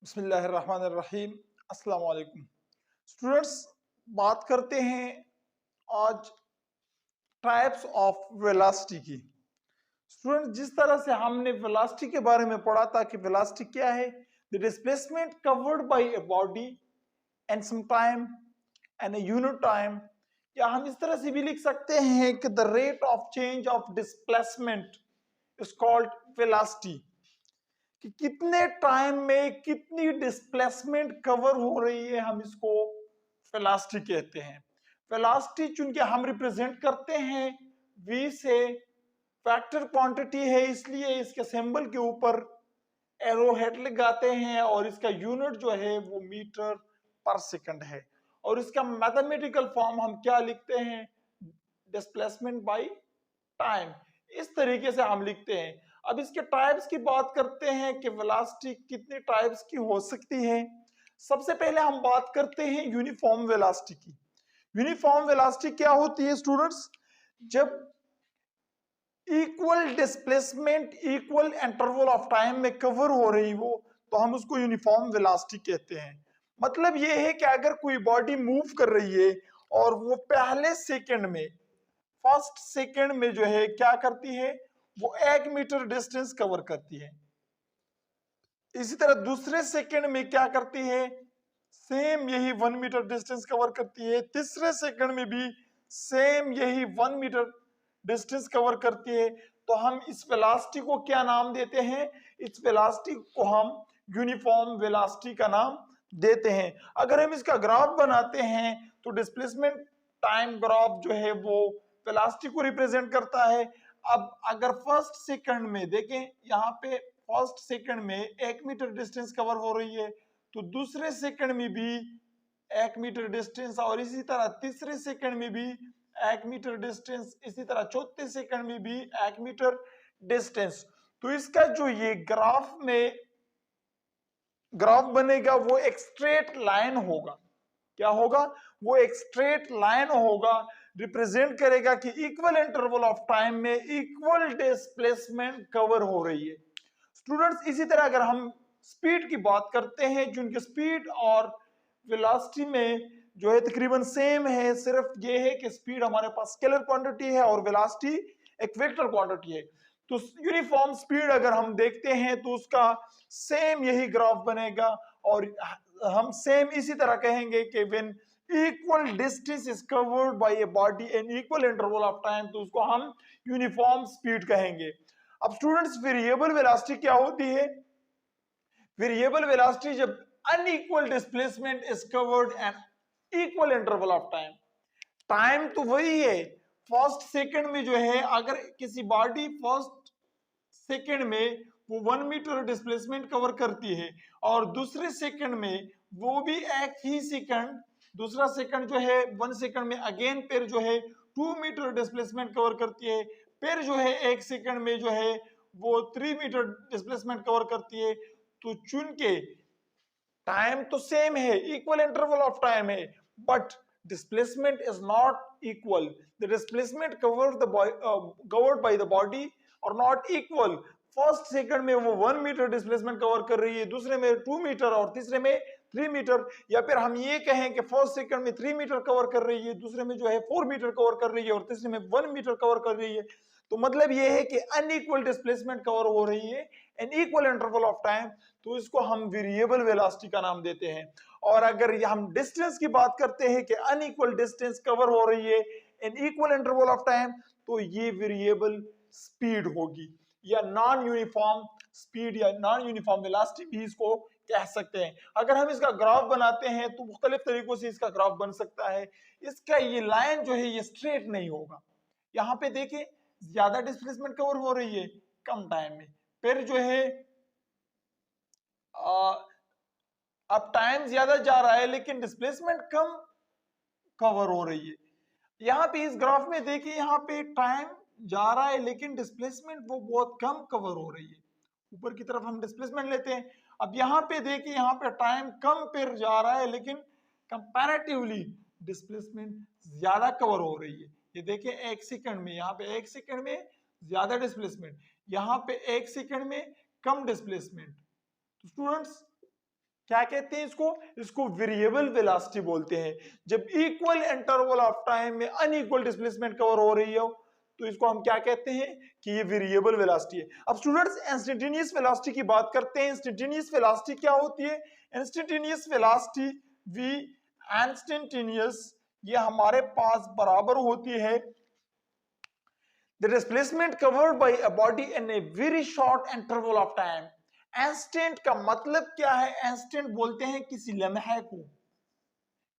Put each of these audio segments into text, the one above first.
बिस्मिल्लाहिर्रहमानिर्रहीम। अस्सलाम वालेकुम स्टूडेंट्स, बात करते हैं आज टाइप्स ऑफ वेलोसिटी की। स्टूडेंट, जिस तरह से हमने वेलोसिटी के बारे में पढ़ा था कि वेलोसिटी क्या है, the displacement covered by a body and some time and a unit time, या हम इस तरह से भी लिख सकते हैं कि the rate of change of displacement is called velocity, कि कितने टाइम में कितनी डिस्प्लेसमेंट कवर हो रही है, हम इसको वेलोसिटी कहते हैं। वेलोसिटी चूंकि हम रिप्रेजेंट करते हैं v से, फैक्टर क्वांटिटी है इसलिए इसके सिंबल के ऊपर एरो हेड लगाते हैं और इसका यूनिट जो है वो मीटर पर सेकंड है। और इसका मैथमेटिकल फॉर्म हम क्या लिखते हैं, डिस्प्लेसमेंट बाय टाइम, इस तरीके से हम लिखते हैं। अब इसके टाइप्स की बात करते हैं कि वेलोसिटी कितने टाइप्स की हो सकती है। सबसे पहले हम बात करते हैं यूनिफॉर्म वेलोसिटी की। यूनिफॉर्म वेलोसिटी क्या होती है स्टूडेंट्स, जब equal displacement equal interval of time में कवर हो रही हो तो हम उसको यूनिफॉर्म वेलोसिटी कहते हैं। मतलब ये है कि अगर कोई बॉडी मूव कर रही है और वो पहले सेकंड में, फर्स्ट सेकंड में जो है क्या करती है, वो 1 मीटर डिस्टेंस कवर करती है। इसी तरह दूसरे सेकंड में क्या करती है, सेम यही 1 मीटर डिस्टेंस कवर करती है। तीसरे सेकंड में भी सेम यही 1 मीटर डिस्टेंस कवर करती है। तो हम इस वेलोसिटी को क्या नाम देते हैं, इस वेलोसिटी को हम यूनिफॉर्म वेलोसिटी का नाम देते हैं। अगर हम इसका ग्राफ बनाते हैं तो डिस्प्लेसमेंट टाइम ग्राफ जो है वो वेलोसिटी को रिप्रेजेंट करता है। अब अगर फर्स्ट सेकंड में देखें, यहाँ पे फर्स्ट सेकंड में 1 मीटर डिस्टेंस कवर हो रही है, तो दूसरे सेकंड में भी 1 मीटर डिस्टेंस, और इसी तरह तीसरे सेकंड में भी 1 मीटर डिस्टेंस, इसी तरह चौथे सेकंड में भी 1 मीटर डिस्टेंस। तो इसका जो ये ग्राफ बनेगा वो एक स्ट्रेट लाइन होगा। क्या होगा, वो एक स्ट्रेट लाइन होगा, रिप्रेजेंट करेगा कि इक्वल इंटरवल ऑफ टाइम में इक्वल डिस्प्लेसमेंट कवर हो रही है। स्टूडेंट्स, इसी तरह अगर हम स्पीड की बात करते हैं, जिनके स्पीड और वेलोसिटी में जो है तकरीबन सेम है, सिर्फ ये है कि स्पीड हमारे पास स्केलर क्वांटिटी है और वेलोसिटी एक वेक्टर क्वांटिटी है। तो यूनिफॉर्म स्पीड अगर हम देखते हैं तो उसका सेम यही ग्राफ बनेगा, और हम सेम इसी तरह कहेंगे कि when equal distance is covered by a body in equal interval of time, तो उसको हम यूनिफॉर्म स्पीड कहेंगे। अब स्टूडेंट्स, वेरिएबल वेलोसिटी क्या होती है, वेरिएबल वेलोसिटी जब unequal displacement is covered and equal interval of time, time तो वही है फर्स्ट सेकंड में जो है, अगर किसी बॉडी फर्स्ट सेकंड में वो 1 मीटर डिस्प्लेसमेंट कवर करती है और दूसरे सेकंड में वो भी एक ही सेकंड, दूसरा सेकंड जो है 1 सेकंड में अगेन फिर जो है 2 मीटर डिस्प्लेसमेंट कवर करती है, फिर जो है 1 सेकंड में जो है वो 3 मीटर डिस्प्लेसमेंट कवर करती है। तो चुन के टाइम तो सेम है, इक्वल इंटरवल ऑफ टाइम है, but displacement is not equal. The displacement covered by the body are not equal. First second में वो 1 मीटर डिस्प्लेसमेंट कवर कर रही है, दूसरे में 2 मीटर और तीसरे में 3 मीटर, या फिर हम ये कहें कि फर्स्ट सेकंड में 3 मीटर कवर कर रही है, दूसरे में जो है 4 मीटर कवर कर रही है और तीसरे में 1 मीटर कवर कर रही है। तो मतलब ये है कि अनइक्वल डिस्प्लेसमेंट कवर हो रही है in equal interval of time, तो इसको हम वेरिएबल वेलोसिटी का नाम देते हैं। और अगर हम डिस्टेंस की बात करते हैं कि अनइक्वल डिस्टेंस कवर हो रही है in equal interval of time, तो ये वेरिएबल स्पीड होगी, या नॉन यूनिफॉर्म स्पीड या नॉन यूनिफॉर्म वेलोसिटी भी इसको कह सकते हैं। अगर हम इसका ग्राफ बनाते हैं तो मुख्तलिफ तरीकों से इसका ग्राफ बन सकता है। इसका ये लाइन जो है ये स्ट्रेट नहीं होगा। यहाँ पे देखें, ज्यादा डिस्प्लेसमेंट कवर हो रही है कम टाइम में, फिर जो है अब टाइम ज्यादा जा रहा है लेकिन डिस्प्लेसमेंट कम कवर हो रही है। यहाँ पे इस ग्राफ में देखिए, यहाँ पे टाइम जा रहा है लेकिन डिस्प्लेसमेंट वो बहुत कम कवर हो रही है। ऊपर की तरफ हम डिस्प्लेसमेंट लेते हैं, अब यहाँ पे देखिए, यहाँ पे टाइम कम पर जा रहा है लेकिन कंपैरेटिवली डिस्प्लेसमेंट ज्यादा कवर हो रही है। ये देखिए 1 सेकंड में, यहाँ पे 1 सेकंड में ज्यादा डिस्प्लेसमेंट, यहाँ पे 1 सेकंड में कम डिस्प्लेसमेंट। तो स्टूडेंट्स, क्या कहते हैं इसको वेरिएबल वेलोसिटी बोलते हैं। जब इक्वल इंटरवल ऑफ टाइम में अनइक्वल डिस्प्लेसमेंट कवर हो रही हो तो इसको हम क्या कहते हैं कि ये वेरिएबल वेलोसिटी है। अब स्टूडेंट्स इंस्टेंटेनियस वेलोसिटी की बात करते हैं। इंस्टेंटेनियस वेलोसिटी क्या होती है? इंस्टेंटेनियस वेलोसिटी वी इंस्टेंटेनियस ये हमारे पास बराबर होती है the displacement covered by a body in a very short interval of time। Instant का मतलब क्या है? इंस्टेंट बोलते हैं किसी लम्हे को,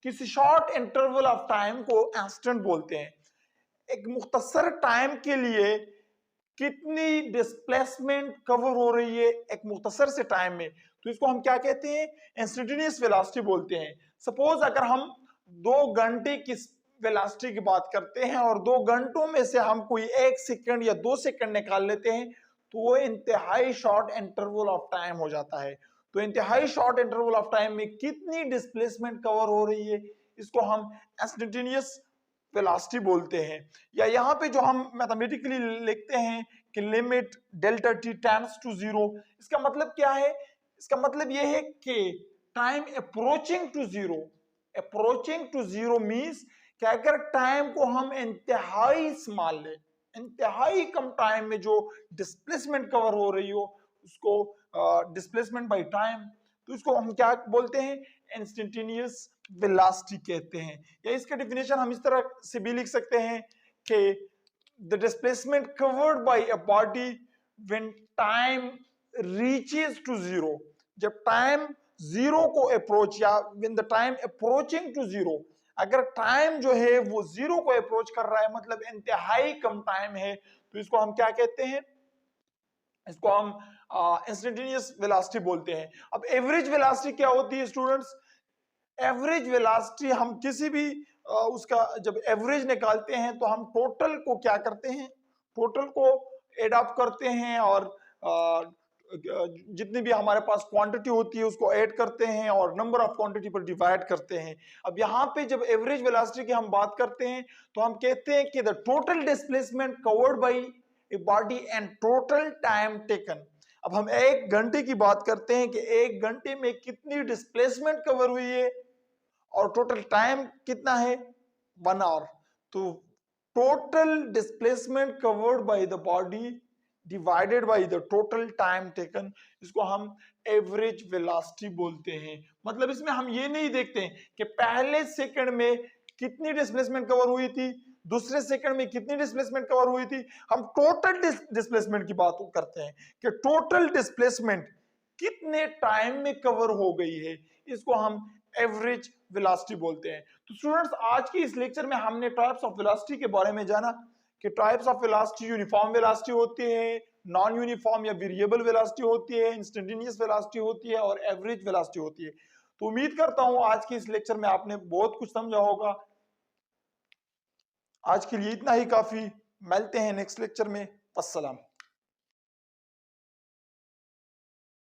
किसी शॉर्ट इंटरवल ऑफ टाइम को इंस्टेंट बोलते हैं। एक मुख्तसर टाइम के लिए कितनी डिस्प्लेसमेंट कवर हो रही है एक मुख्तसर से टाइम में, तो इसको हम क्या कहते हैं? इंस्टेंटेनियस वेलोसिटी बोलते हैं। सपोज अगर हम 2 घंटे की वेलोसिटी की बात करते हैं और 2 घंटों में से हम कोई 1 सेकंड या 2 सेकंड निकाल लेते हैं तो वो इंतहाई शॉर्ट इंटरवल ऑफ टाइम हो जाता है। तो इंतहाई शॉर्ट इंटरवल ऑफ टाइम में कितनी डिस्प्लेसमेंट कवर हो रही है इसको हम इंस्टेंटेनियस वेलोसिटी बोलते हैं। या यहाँ पे जो हम मैथमेटिकली लिखते हैं कि limit delta T tends to 0, इसका मतलब क्या है? इसका मतलब ये है कि time approaching to zero means कि अगर टाइम को हम इंतहाई स्मॉल ले, इंतहाई कम टाइम में जो डिस्प्लेसमेंट कवर हो रही हो उसको डिस्प्लेसमेंट बाय टाइम, तो इसको हम क्या बोलते हैं? इंस्टेंटेनियस वेलोसिटी कहते हैं। या इसका डेफिनेशन हम इस तरह से भी लिख सकते हैं कि the displacement covered by a body when time reaches to 0, जब टाइम 0 को अप्रोच या when the time approaching to 0, अगर टाइम जो है वो 0 को अप्रोच कर रहा है मतलब इंतहाई कम टाइम है, तो इसको हम क्या कहते हैं? इसको हम इंस्टेंटेनियस वेलोसिटी बोलते हैं। अब एवरेज वेलोसिटी क्या होती है स्टूडेंट्स? एवरेज वेलोसिटी हम किसी भी उसका जब एवरेज निकालते हैं तो हम टोटल को क्या करते हैं? टोटल को एड अप करते हैं और जितनी भी हमारे पास क्वांटिटी होती है उसको ऐड करते हैं और नंबर ऑफ क्वांटिटी पर डिवाइड करते हैं। अब यहाँ पे जब एवरेज वेलोसिटी की हम बात करते हैं तो हम कहते हैं कि the total displacement covered by a body and total time taken. अब हम 1 घंटे की बात करते हैं कि 1 घंटे में कितनी डिस्प्लेसमेंट कवर हुई है और टोटल टाइम कितना है? 1 आवर। तो total displacement covered by the body divided by the total time taken, इसको हम एवरेज वेलोसिटी बोलते हैं। मतलब इसमें हम ये नहीं देखते हैं कि पहले सेकंड में कितनी डिस्प्लेसमेंट कवर हुई थी, दूसरे सेकंड में कितनी डिस्प्लेसमेंट कवर हुई थी, हम टोटल डिस्प्लेसमेंट की बात करते हैं कि टोटल डिस्प्लेसमेंट कितने टाइम में कवर हो गई है, इसको हम एवरेज वेलोसिटी बोलते हैं। तो स्टूडेंट्स आज के इस लेक्चर में हमने टाइप्स ऑफ वेलोसिटी के बारे में जाना कि types of velocity uniform velocity होती है, नॉन यूनिफॉर्म या वेरिएबल वेलोसिटी होती है, इंस्टेंटेनियस वेलोसिटी होती है और एवरेज वेलोसिटी होती है। तो उम्मीद करता हूं आज के इस लेक्चर में आपने बहुत कुछ समझा होगा। आज के लिए इतना ही काफी, मिलते हैं नेक्स्ट लेक्चर में। अस्सलाम।